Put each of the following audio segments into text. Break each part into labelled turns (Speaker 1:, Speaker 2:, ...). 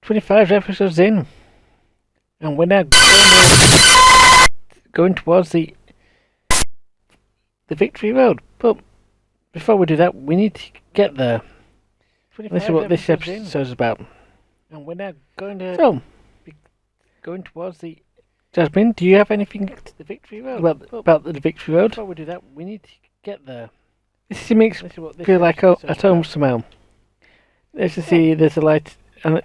Speaker 1: 25 episodes in, and we're now going towards the victory road. But before we do that, we need to get there. This is what this episode is about. And we're now going to going towards the... Jasmine, do you have anything the victory road about the victory road? Before we do that, we need to get there. This makes me feel like at home somehow. Let's just see, there's a light, and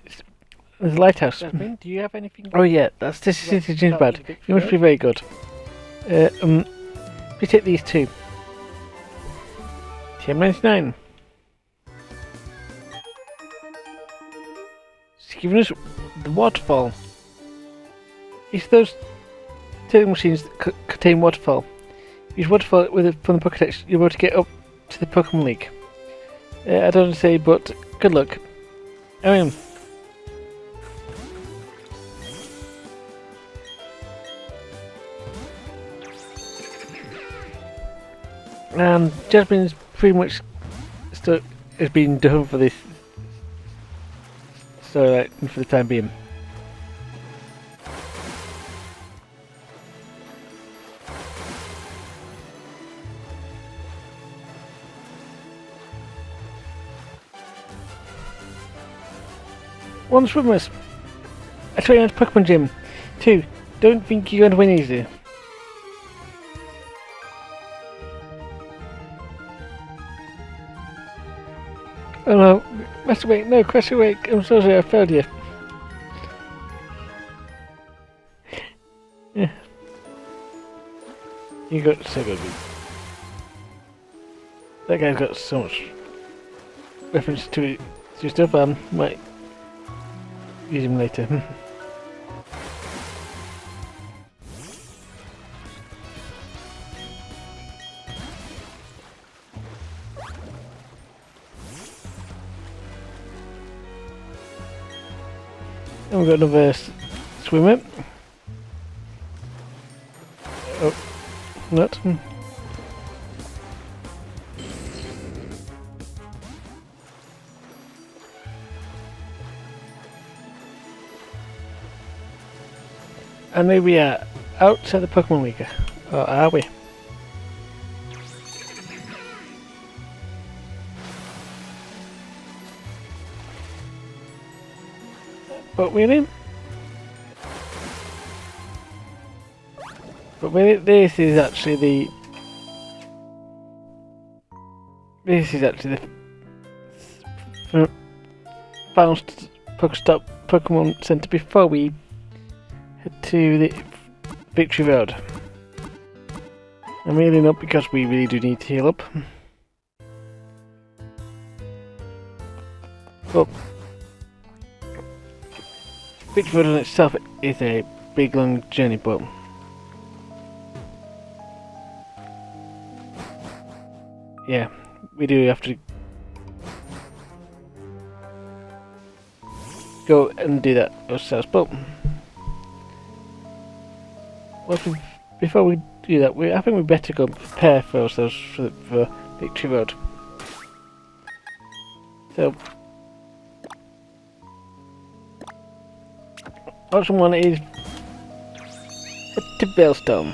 Speaker 1: there's a lighthouse. Jasmine, do you have anything? Oh yeah, that's the City Gym bad. You must be very good. We take these two. TM99. It's giving us the waterfall. Use those turning machines that contain waterfall. Use waterfall from the Pokédex, you're able to get up to the Pokémon League. I don't want to say, but good luck. I am. And Jasmine's pretty much has been done for this, so for the time being. One, swimmers. I train at Pokémon Gym. 2, don't think you're going to win easy. Oh no, Master Wake, no, Crash Awake, I'm so sorry, I failed you. Yeah. You got so good. That guy's got so much reference to stuff, might use him later. And we've got another swimmer. Oh, not. And there we are, outside the Pokémon League. Or are we? But really? This is actually the final Pokestop Pokemon Center before we head to the Victory Road. I'm healing up because we really do need to heal up. But Victory Road in itself is a big long journey, but yeah, we do have to go and do that ourselves. But before we do that, I think we better go prepare for ourselves for Victory Road. So, option 1 is head to Veilstone.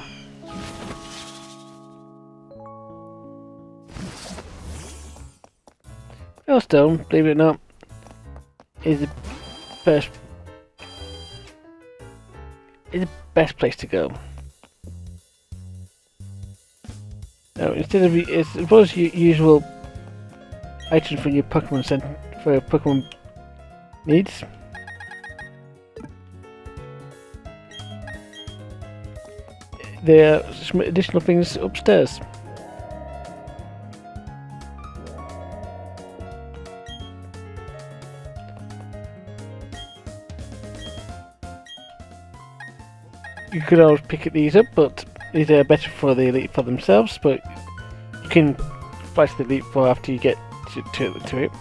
Speaker 1: Veilstone, believe it or not, is the best place to go. Now, instead of as well as your usual items for your Pokemon Center for your Pokemon needs, there are some additional things upstairs. You could always pick these up, but these are better for the Elite for themselves, but you can splice the Elite for after you get to it.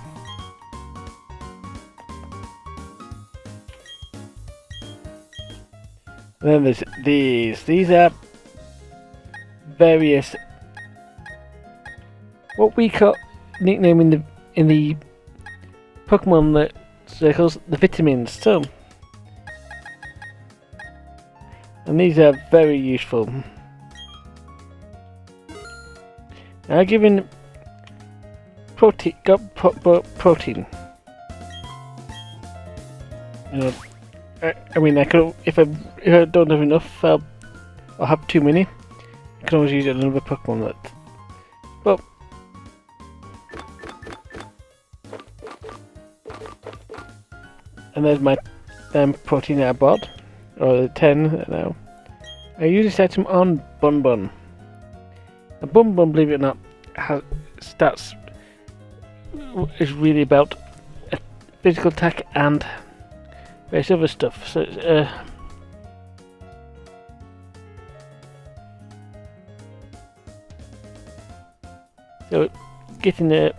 Speaker 1: And then there's these. These are various what we call nickname in the Pokemon circles, the vitamins. So, and these are very useful. Now, given protein, protein. You know, I mean, I could if I don't have enough, or have too many, I can always use another Pokemon that. But and there's my protein that I bought, or the 10 now. I use this item on Bun Bun. The Bun Bun, believe it or not, has stats. Is really about physical attack and various other stuff. So so getting it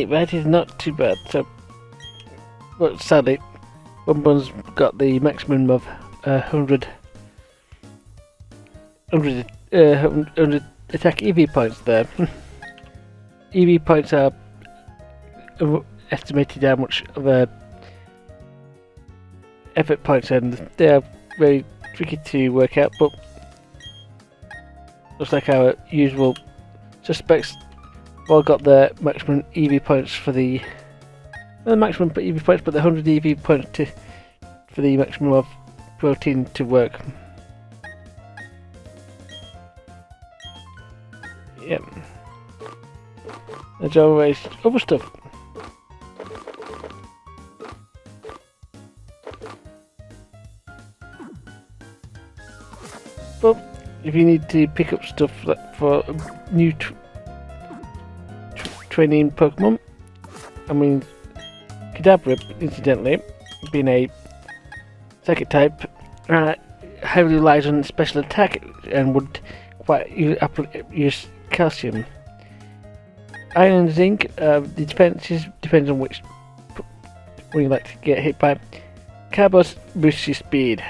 Speaker 1: right is not too bad. So, but sadly, Bun Bun's got the maximum of 100 attack EV points there. EV points are estimated how much of a effort points, and they are very tricky to work out, but looks like our usual suspects all got their maximum EV points for the maximum EV points, but the 100 EV points for the maximum of protein to work. Yep. There's always other stuff. But if you need to pick up stuff for new training Pokemon, I mean, Kadabra, incidentally, being a psychic type, heavily relies on special attack and would quite use calcium. Iron and zinc, the defenses depends on which when you like to get hit by. Carbos boosts your speed.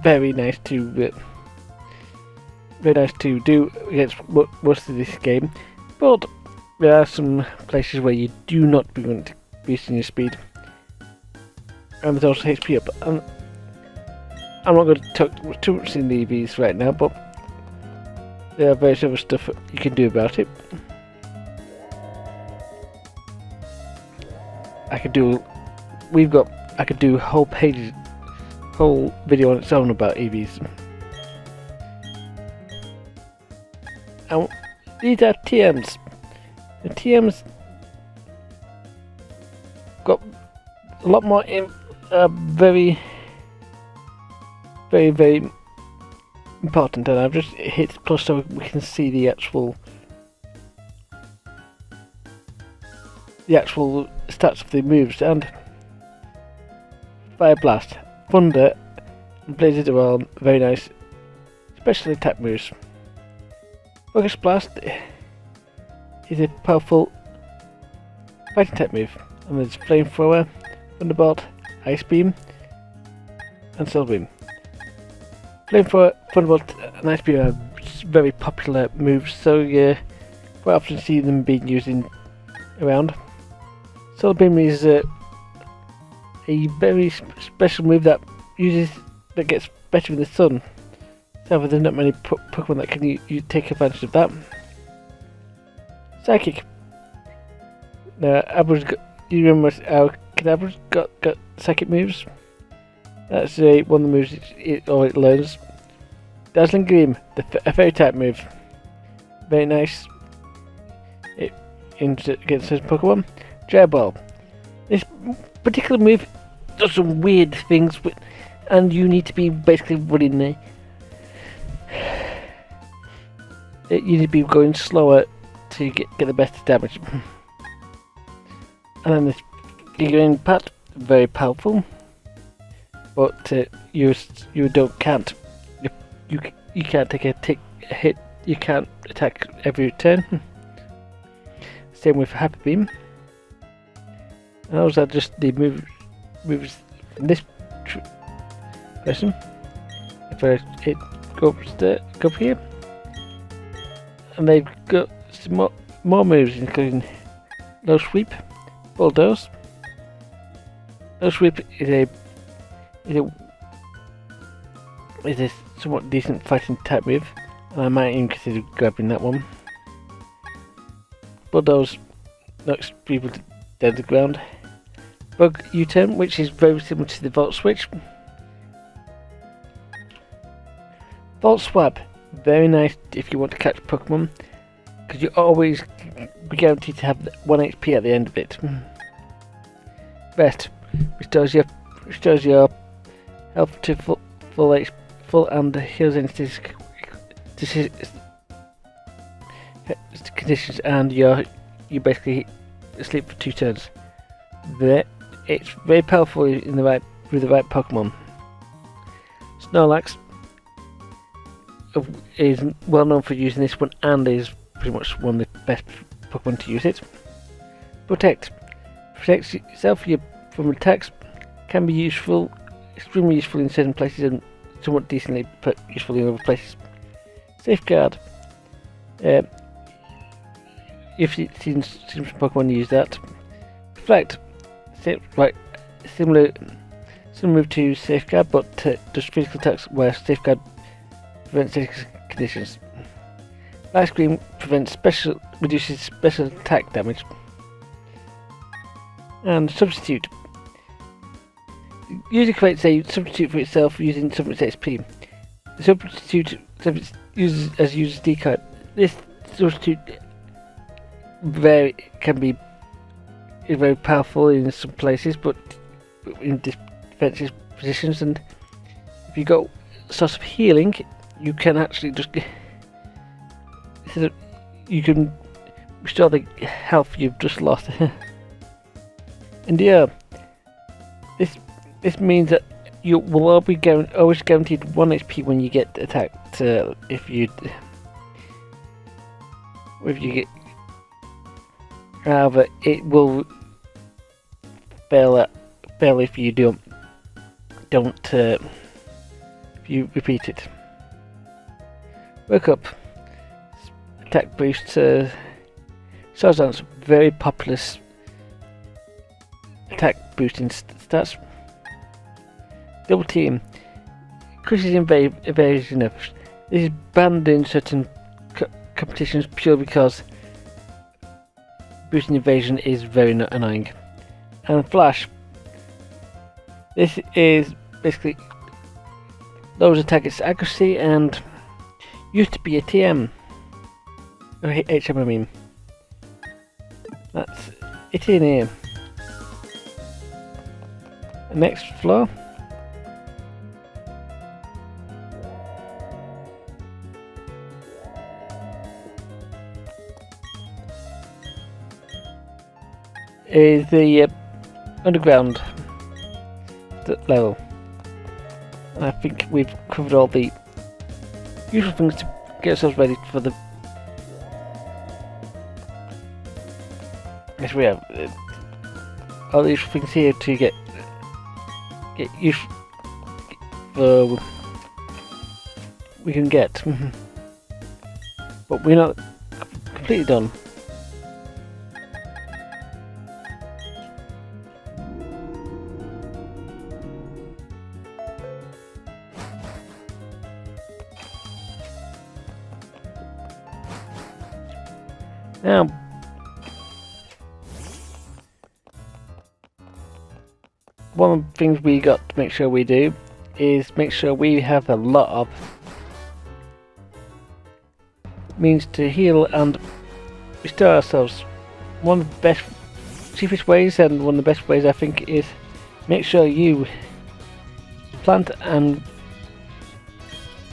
Speaker 1: Very nice to do against most of this game, but there are some places where you do not want to boosting your speed. And there's also HP up. I'm not going to talk too much in the EVs right now, but there are various other stuff you can do about it. I could do whole video on its own about EVs. And these are TMs. The TMs got a lot more very important, and I've just hit plus so we can see the actual stats of the moves. And Fire Blast, Thunder, and Blizzard are all very nice special attack moves. Focus Blast is a powerful fighting type move, and there's Flamethrower, Thunderbolt, Ice Beam, and Soul Beam. Flamethrower, Thunderbolt, and Ice Beam are very popular moves, so you quite often see them being used around. Soul Beam is a very special move that gets better in the sun. However, there's not many Pokemon that can you take advantage of that. Psychic. Now, you remember how Kadabra's got psychic moves? That's one of the moves it learns. Dazzling Gleam, a fairy type move. Very nice. Against certain Pokemon. Dry Ball. This particular move does some weird things, and you need to be basically running there. You need to be going slower to get the best damage. And then this Giga Impact, very powerful, but you can't take a hit. You can't attack every turn. Same with Happy Beam. And those are just the moves from this person. If I go up here, and they've got some more moves, including Low Sweep, Bulldoze. Low Sweep is a somewhat decent fighting type move, and I might even consider grabbing that one. Bulldoze knocks people down to the ground. Bug U-turn, which is very similar to the Volt Switch. Volt Swap, very nice if you want to catch Pokemon, because you always be guaranteed to have 1 HP at the end of it. Rest restores your health to full and heals any conditions, and you basically sleep for 2 turns. It's very powerful with the right Pokemon. Snorlax is well known for using this one, and is pretty much one of the best Pokemon to use it. Protect protects yourself from attacks. Can be useful, extremely useful in certain places, and somewhat decently useful in other places. Safeguard. If you've seen some Pokemon use that. Reflect. Similar move to Safeguard, but just physical attacks, where Safeguard prevents physical conditions. Light Screen reduces special attack damage. And Substitute. User creates a substitute for itself using some of its XP. The substitute uses as user's D card. This substitute is very powerful in some places, but in defensive positions. And if you got a source of healing, you can actually just you can restore the health you've just lost. Endure. This means that you will always guaranteed 1 HP when you get attacked. If you get, however, it will fail if you don't if you repeat it. Wake Up. Attack boost. Charizard's very popular attack boosting stats. Double Team. Increases evasion. This is banned in certain competitions purely because boosting evasion is very annoying. And Flash. This is basically lowers attack's accuracy and used to be a TM. Or HM, I mean. That's it in here. The next floor. Is the underground level. And I think we've covered all the usual things to get ourselves ready for the. Yes, we have all the usual things here to get used. We can get, but we're not completely done. Now, one of the things we got to make sure we do is make sure we have a lot of means to heal and restore ourselves. One of the best, cheapest ways, and one of the best ways I think, is make sure you plant and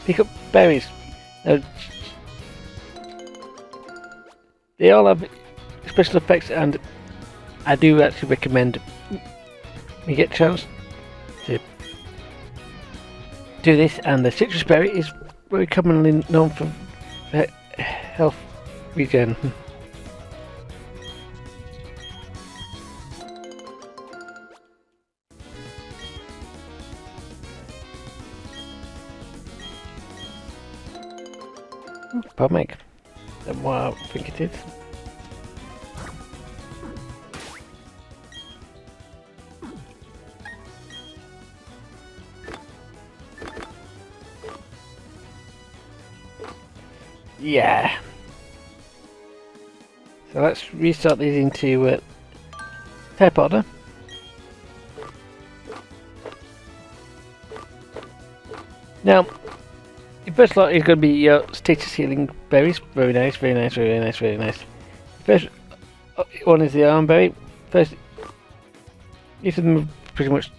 Speaker 1: pick up berries. Now, they all have special effects, and I do actually recommend you get a chance to do this. And the citrus berry is very commonly known for health regen. Pomeg. That's what I think it is. Yeah. So let's restart these into type order. Now, the first lot is going to be your status healing berries. Very nice, very nice, very nice, very nice. First one is the iron berry. First, these are them pretty much.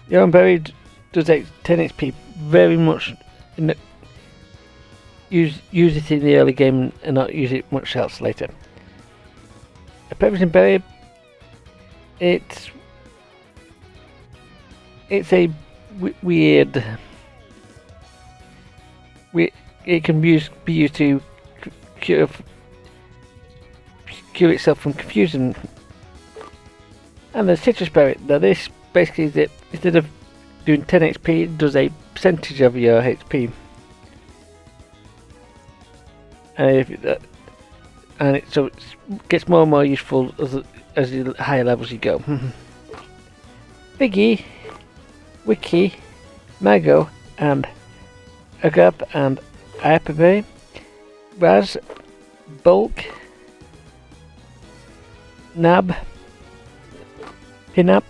Speaker 1: The iron berry does 10 HP. Very much in the, use it in the early game and not use it much else later. A peppermint berry. It's a weird. It can be used to cure itself from confusion. And the citrus berry. Now this basically is it. Instead of doing 10 HP, it does a percentage of your HP. So it gets more and more useful as the higher levels you go. Biggie, Wiki, Mago, and Agap and Ayapabe, Raz, Bulk, Nab, Pinup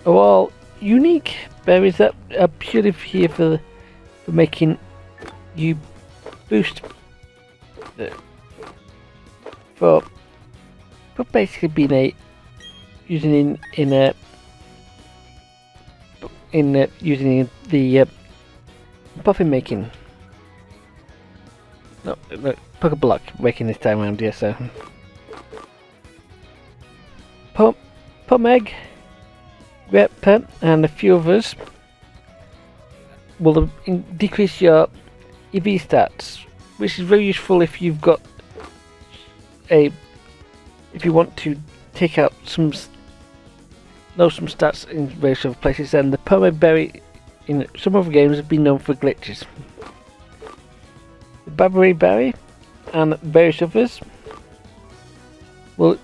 Speaker 1: are all unique berries that are purely here for making you boost for basically being using using the puffin making. No, Poke Block making this time around, yes, sir. Pomeg, Rep, and a few others will decrease your EV stats, which is very useful if you've got if you want to take out some stats in various other places. And the Pomeg berry in some other games have been known for glitches. The Babbery berry and various others will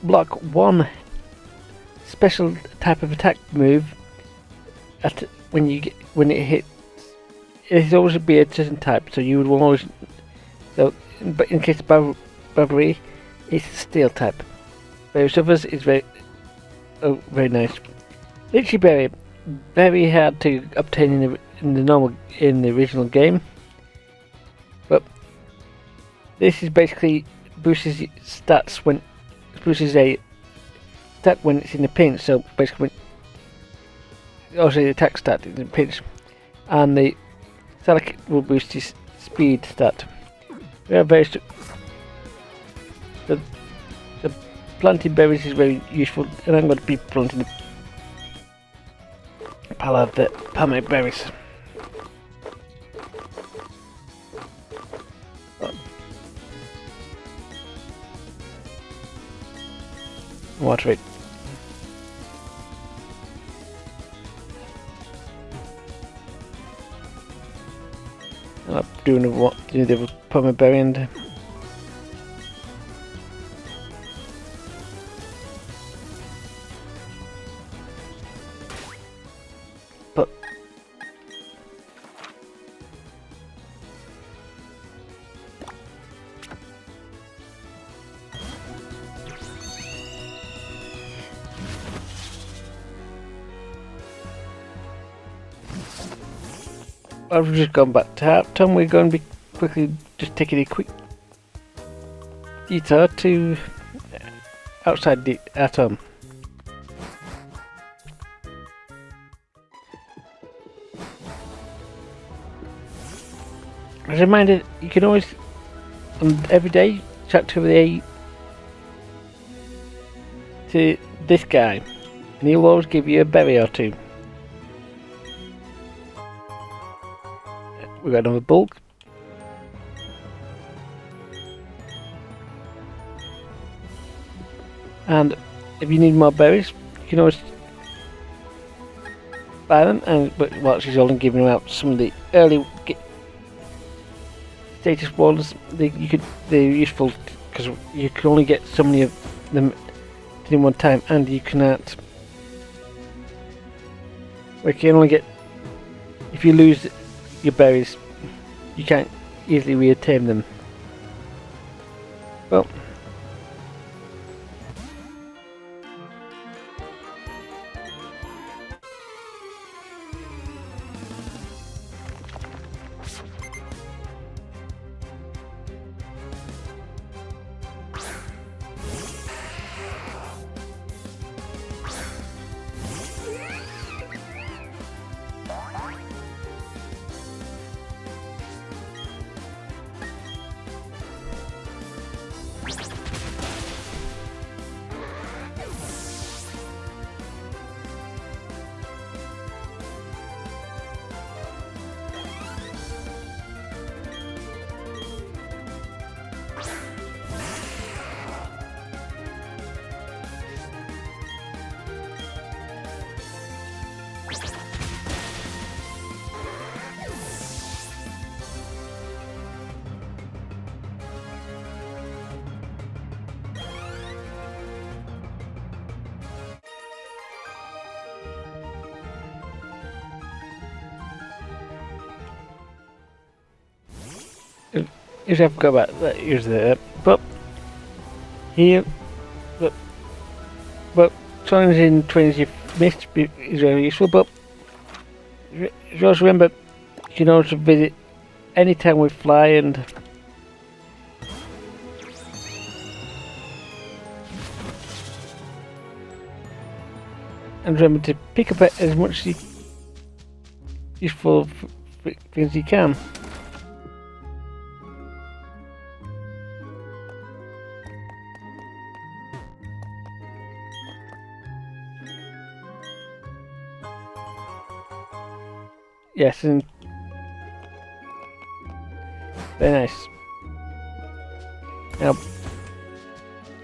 Speaker 1: block one special type of attack move when it hits. It will always be a certain type, so you would always. But in case of Babbery, it's steel type. Various others is very nice. Lychee berry, very hard to obtain in the original game, but this is basically boosts stats when boosts a stat when it's in the pinch. So basically, also the attack stat in the pinch, and the Salak will boost his speed stat. We have various. The planting berries is very useful, and I'm going to be planting a pile of the pomegranate berries. Water it. I'm doing the pomegranate berry and. I've just gone back to Hapton. We're going to be quickly just taking a quick detour to outside the Atom. As a reminder, you can always, every day, chat to this guy, and he'll always give you a berry or two. We got another bulk. And if you need more berries, you can always buy them. But she's only giving out some of the early status ones. They're useful because you can only get so many of them in one time, and you cannot. We can only get if you lose your berries, you can't easily reattain them. Well, if I forgot about that, here's the but here, but challenging 20 missed is very useful. But just remember, you can also visit anytime we fly and remember to pick up as much useful things as you can. Yes, and very nice. Now,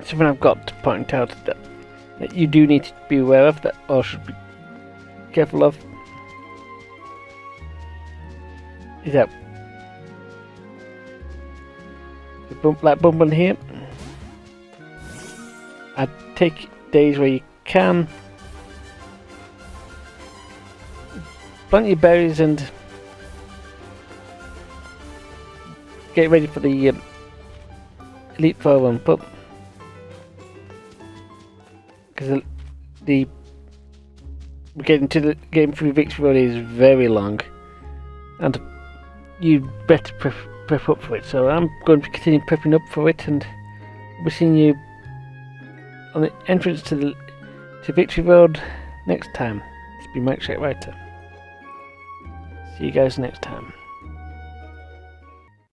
Speaker 1: something I've got to point out that you do need to be aware of, that or should be careful of, is that the bump on here. I take days where you can plant your berries and get ready for the Elite Four one, but because the getting to the game through Victory Road is very long, and you better prep up for it. So I'm going to continue prepping up for it, and we'll be seeing you on the entrance to Victory Road next time. It's been Mike Writer. See you guys next time.